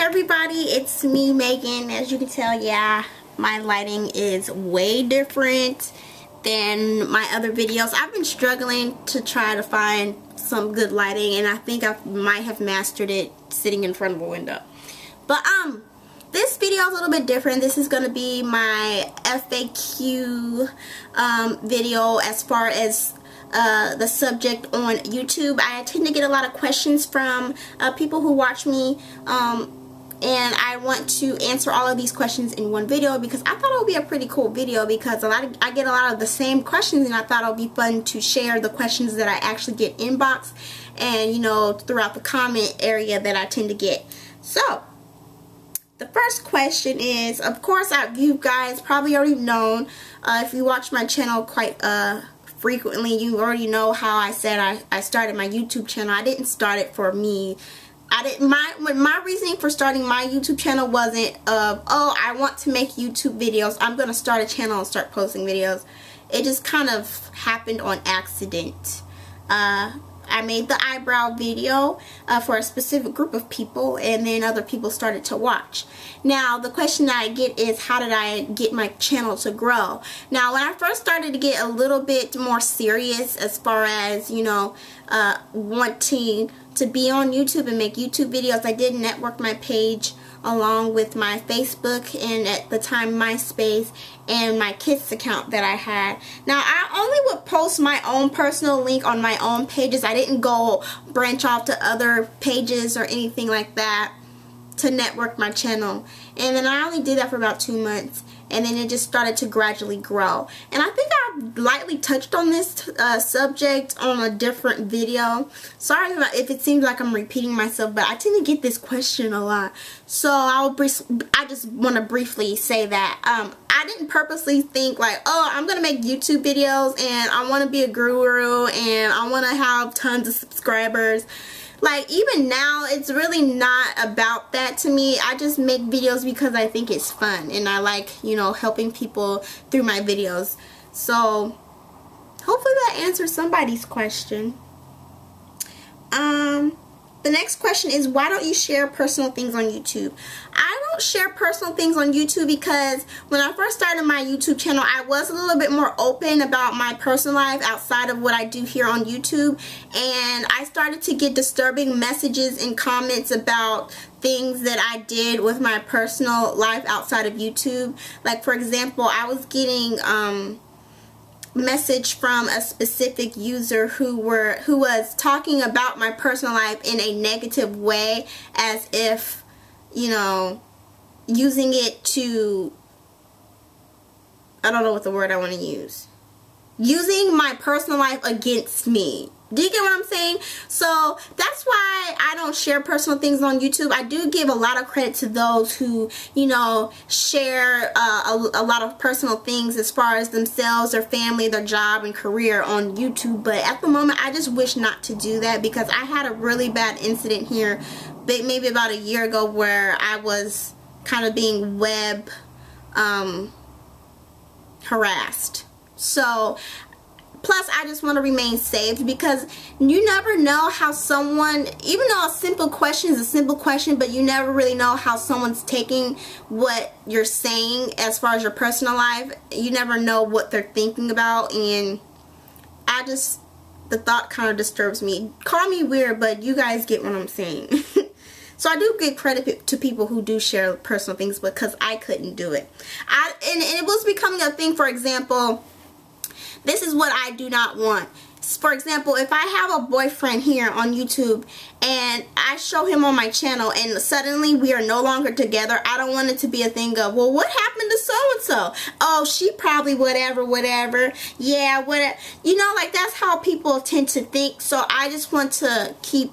Hey everybody, it's me, Megan. As you can tell, yeah, my lighting is way different than my other videos. I've been struggling to try to find some good lighting, and I think I might have mastered it sitting in front of a window. But this video is a little bit different. This is going to be my FAQ video as far as the subject on YouTube. I tend to get a lot of questions from people who watch me, and I want to answer all of these questions in one video because I thought it would be a pretty cool video because I get a lot of the same questions, and I thought it would be fun to share the questions that I actually get inbox and, you know, throughout the comment area that I tend to get. So the first question is, of course, you guys probably already known, if you watch my channel quite frequently, you already know how I said I started my YouTube channel. I didn't start it for me. My reasoning for starting my YouTube channel wasn't oh, I want to make YouTube videos, I'm gonna start a channel and start posting videos. It just kind of happened on accident. I made the eyebrow video for a specific group of people, and then other people started to watch. Now, the question that I get is, how did I get my channel to grow? Now, when I first started to get a little bit more serious as far as, you know, wanting to be on YouTube and make YouTube videos, I did network my page along with my Facebook and at the time MySpace and my Kiss account that I had. Now, I only would post my own personal link on my own pages. I didn't go branch off to other pages or anything like that to network my channel. And then I only did that for about 2 months, and then it just started to gradually grow. And I think I lightly touched on this subject on a different video. Sorry if it seems like I'm repeating myself, but I tend to get this question a lot. So I just want to briefly say that I didn't purposely think like, oh, I'm going to make YouTube videos and I want to be a guru and I want to have tons of subscribers. Like, even now, it's really not about that to me. I just make videos because I think it's fun, and I like, you know, helping people through my videos. So, hopefully that answers somebody's question. The next question is, why don't you share personal things on YouTube? I don't share personal things on YouTube because when I first started my YouTube channel, I was a little bit more open about my personal life outside of what I do here on YouTube, and I started to get disturbing messages and comments about things that I did with my personal life outside of YouTube. Like, for example, I was getting message from a specific user who was talking about my personal life in a negative way, as if, you know, using it to, I don't know what the word I want to use, using my personal life against me. Do you get what I'm saying? So that's why I don't share personal things on YouTube. I do give a lot of credit to those who, you know, share a lot of personal things as far as themselves, their family, their job, and career on YouTube. But at the moment, I just wish not to do that because I had a really bad incident here maybe about a year ago where I was kind of being web harassed. So plus, I just want to remain safe because you never know how someone, even though a simple question is a simple question, but you never really know how someone's taking what you're saying as far as your personal life. You never know what they're thinking about, and the thought kind of disturbs me. Call me weird, but you guys get what I'm saying. So I do give credit to people who do share personal things because I couldn't do it. And it was becoming a thing. For example, this is what I do not want. For example, if I have a boyfriend here on YouTube and I show him on my channel and suddenly we are no longer together, I don't want it to be a thing of, well, what happened to so-and-so? Oh, she probably whatever. Yeah, whatever. You know, like, that's how people tend to think. So I just want to keep,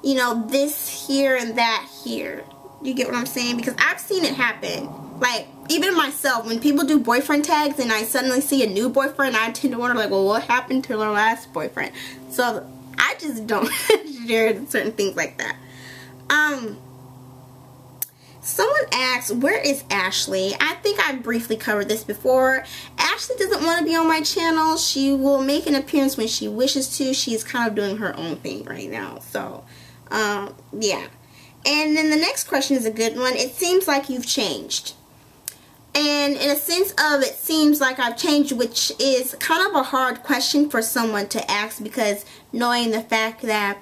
you know, this here and that here. You get what I'm saying? Because I've seen it happen. Like, even myself, when people do boyfriend tags and I suddenly see a new boyfriend, I tend to wonder, like, well, what happened to their last boyfriend? So I just don't share certain things like that. Someone asks, where is Ashley? I think I briefly covered this before. Ashley doesn't want to be on my channel. She will make an appearance when she wishes to. She's kind of doing her own thing right now. So, yeah. And then the next question is a good one. It seems like you've changed. And in a sense of it seems like I've changed, which is kind of a hard question for someone to ask, because knowing the fact that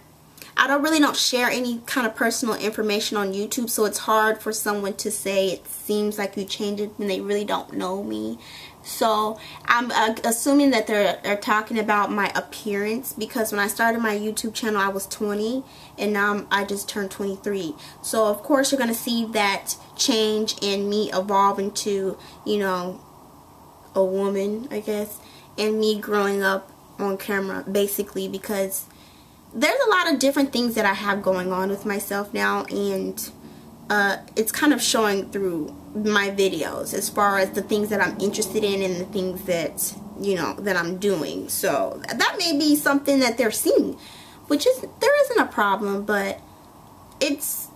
I don't share any kind of personal information on YouTube, so it's hard for someone to say it seems like you changed it when they really don't know me. So I'm assuming that they're talking about my appearance, because when I started my YouTube channel I was 20 and now I just turned 23. So of course you're going to see that change in me evolve into, you know, a woman, I guess, and me growing up on camera, basically, because there's a lot of different things that I have going on with myself now, and it's kind of showing through my videos as far as the things that I'm interested in and the things that, you know, that I'm doing. So that may be something that they're seeing, which is, there isn't a problem, but it's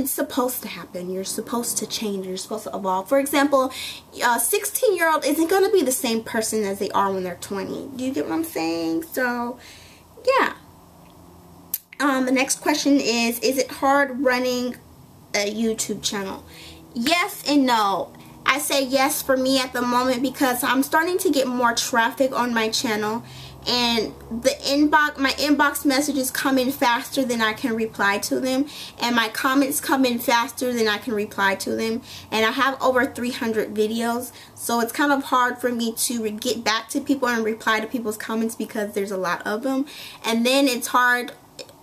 supposed to happen. You're supposed to change. You're supposed to evolve. For example, a 16-year-old isn't going to be the same person as they are when they're 20. Do you get what I'm saying? So yeah. The next question is it hard running a YouTube channel? Yes and no. I say yes for me at the moment because I'm starting to get more traffic on my channel, and my inbox messages come in faster than I can reply to them, and my comments come in faster than I can reply to them, and I have over 300 videos, so it's kind of hard for me to get back to people and reply to people's comments because there's a lot of them. And then it's hard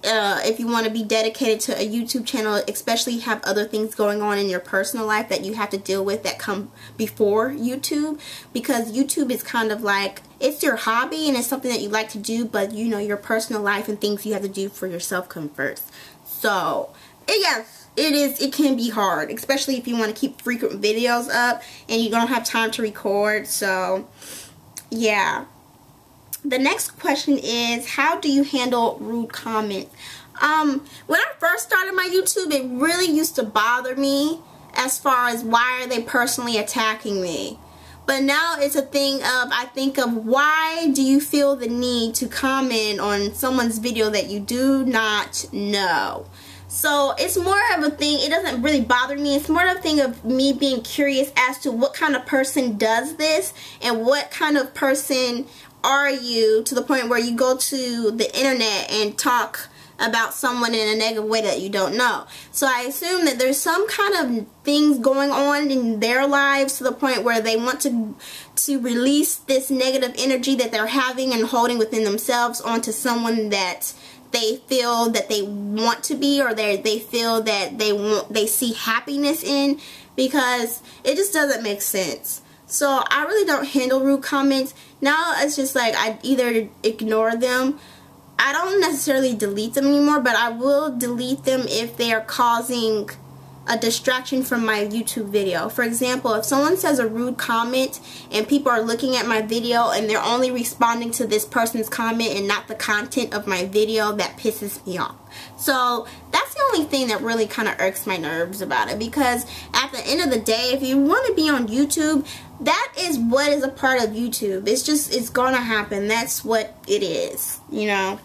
if you want to be dedicated to a YouTube channel, especially have other things going on in your personal life that you have to deal with that come before YouTube, because YouTube is kind of like, it's your hobby and it's something that you like to do, but you know, your personal life and things you have to do for yourself come first. So yes, it can be hard, especially if you want to keep frequent videos up and you don't have time to record. So yeah. The next question is, how do you handle rude comments? When I first started my YouTube, it really used to bother me as far as why are they personally attacking me. But now it's a thing of, I think of, why do you feel the need to comment on someone's video that you do not know? So it's more of a thing, it doesn't really bother me, it's more of a thing of me being curious as to what kind of person does this, and what kind of person are you to the point where you go to the internet and talk about someone in a negative way that you don't know. So I assume that there's some kind of things going on in their lives to the point where they want to release this negative energy that they're having and holding within themselves onto someone that they feel that they want to be, or they feel that they see happiness in, because it just doesn't make sense. So I really don't handle rude comments. Now it's just like I either ignore them. I don't necessarily delete them anymore, but I will delete them if they are causing a distraction from my YouTube video. For example, if someone says a rude comment and people are looking at my video and they're only responding to this person's comment and not the content of my video, that pisses me off. So that's the only thing that really kind of irks my nerves about it, because at the end of the day, if you want to be on YouTube, that is what is a part of YouTube. It's gonna happen. That's what it is, you know.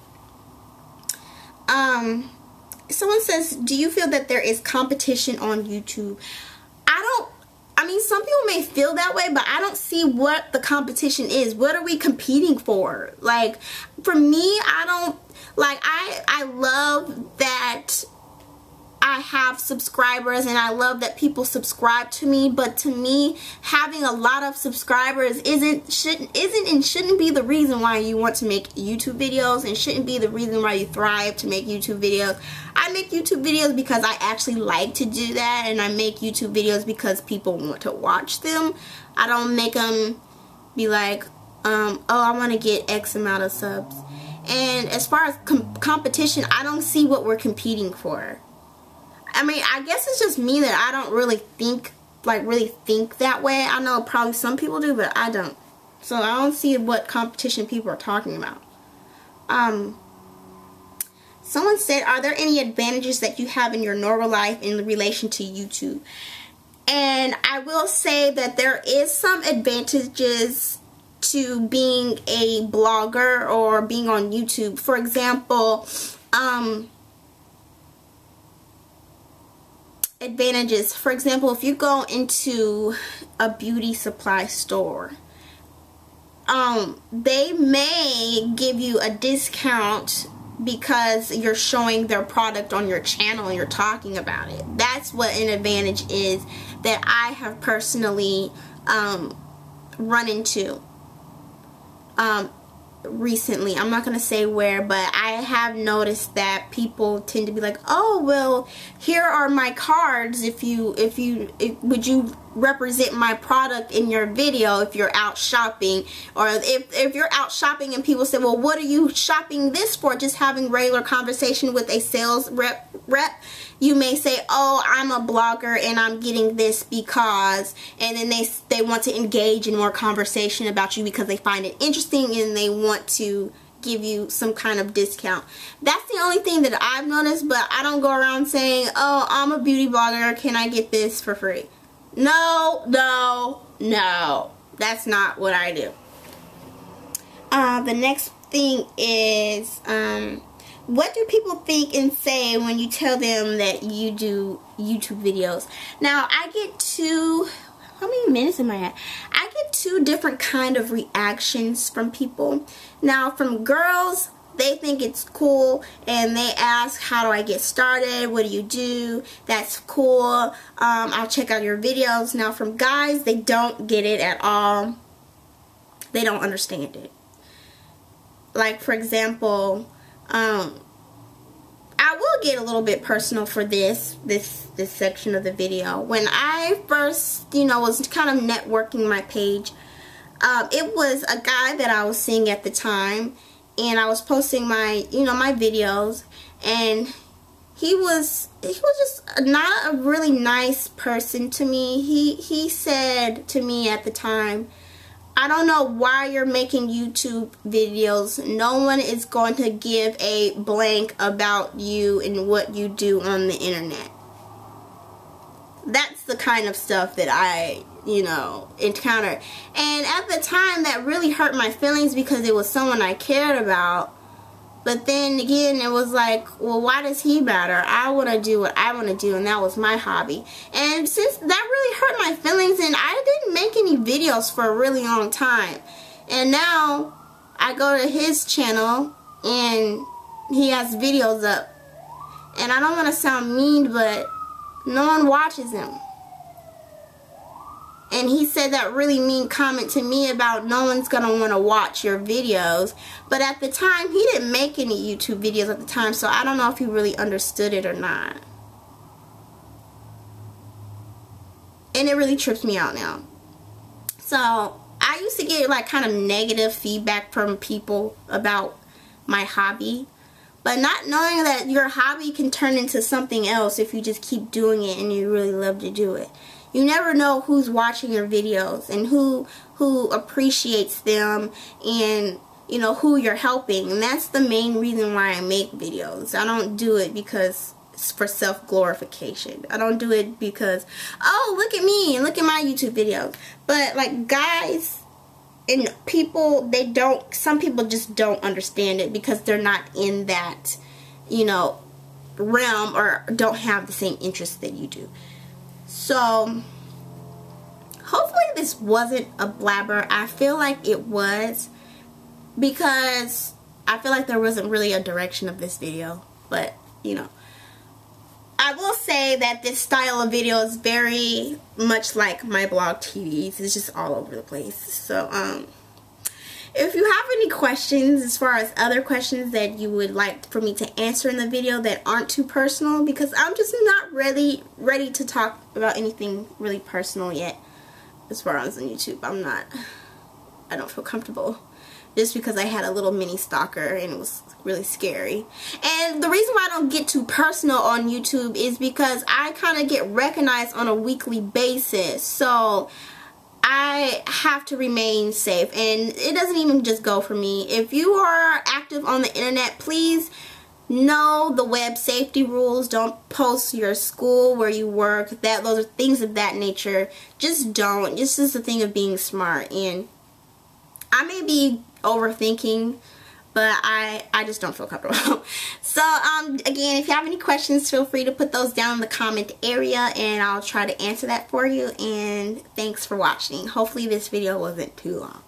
Someone says, do you feel that there is competition on YouTube? I mean, some people may feel that way, but I don't see what the competition is. What are we competing for? Like, for me, I love that I have subscribers and I love that people subscribe to me, but to me, having a lot of subscribers shouldn't be the reason why you want to make YouTube videos, and shouldn't be the reason why you thrive to make YouTube videos. I make YouTube videos because I actually like to do that, and I make YouTube videos because people want to watch them. I don't make them be like, oh, I want to get X amount of subs. And as far as competition, I don't see what we're competing for. I mean, I guess it's just me that I don't really think that way. I know probably some people do, but I don't. So I don't see what competition people are talking about. Someone said, are there any advantages that you have in your normal life in relation to YouTube? And I will say that there is some advantages to being a blogger or being on YouTube. For example, advantages. For example, if you go into a beauty supply store, they may give you a discount because you're showing their product on your channel and you're talking about it. That's what an advantage is that I have personally run into recently. I'm not gonna say where, but I have noticed that people tend to be like, oh, well, here are my cards, would you represent my product in your video if you're out shopping? Or if you're out shopping and people say, well, what are you shopping this for? Just having regular conversation with a sales rep, you may say, oh, I'm a blogger and I'm getting this because, and then they want to engage in more conversation about you because they find it interesting and they want to give you some kind of discount. That's the only thing that I've noticed, but I don't go around saying, oh, I'm a beauty blogger, can I get this for free? No, no, no. That's not what I do. The next thing is, what do people think and say when you tell them that you do YouTube videos? Now, I get how many minutes am I at? I get two different kind of reactions from people. Now, from girls, they think it's cool and they ask, how do I get started? What do you do? That's cool. I'll check out your videos. Now, from guys, they don't get it at all. They don't understand it. Like, for example, I will get a little bit personal for this section of the video. When I first, was kind of networking my page, it was a guy that I was seeing at the time, and I was posting my, my videos, and he was just not a really nice person to me. He said to me at the time, I don't know why you're making YouTube videos. No one is going to give a blank about you and what you do on the internet. That's the kind of stuff that I, encountered. And at the time, that really hurt my feelings because it was someone I cared about. But then again, it was like, well, why does he matter? I want to do what I want to do, and that was my hobby. And since that really hurt my feelings, and I didn't make any videos for a really long time. And now, I go to his channel, and he has videos up. And I don't want to sound mean, but no one watches him. And he said that really mean comment to me about no one's going to want to watch your videos. But at the time, he didn't make any YouTube videos at the time, so I don't know if he really understood it or not. And it really trips me out now. So, I used to get like kind of negative feedback from people about my hobby. But not knowing that your hobby can turn into something else if you just keep doing it and you really love to do it. You never know who's watching your videos and who appreciates them and, who you're helping. And that's the main reason why I make videos. I don't do it because it's for self-glorification. I don't do it because, oh, look at me and look at my YouTube videos. But, like, guys and people, some people just don't understand it because they're not in that, realm or don't have the same interests that you do. So, hopefully this wasn't a blabber. I feel like it was because I feel like there wasn't really a direction of this video. But, I will say that this style of video is very much like my blog TVs. It's just all over the place. So, if you have any questions as far as other questions that you would like for me to answer in the video that aren't too personal, because I'm just not ready to talk about anything really personal yet as far as on YouTube. I don't feel comfortable just because I had a little mini stalker and it was really scary. And the reason why I don't get too personal on YouTube is because I kind of get recognized on a weekly basis. So I have to remain safe, and it doesn't even just go for me. If you are active on the internet, please know the web safety rules. Don't post your school, where you work, those are things of that nature. Just don't. This is the thing of being smart. And I may be overthinking but I just don't feel comfortable. So again, if you have any questions, feel free to put those down in the comment area and I'll try to answer that for you. And thanks for watching. Hopefully this video wasn't too long.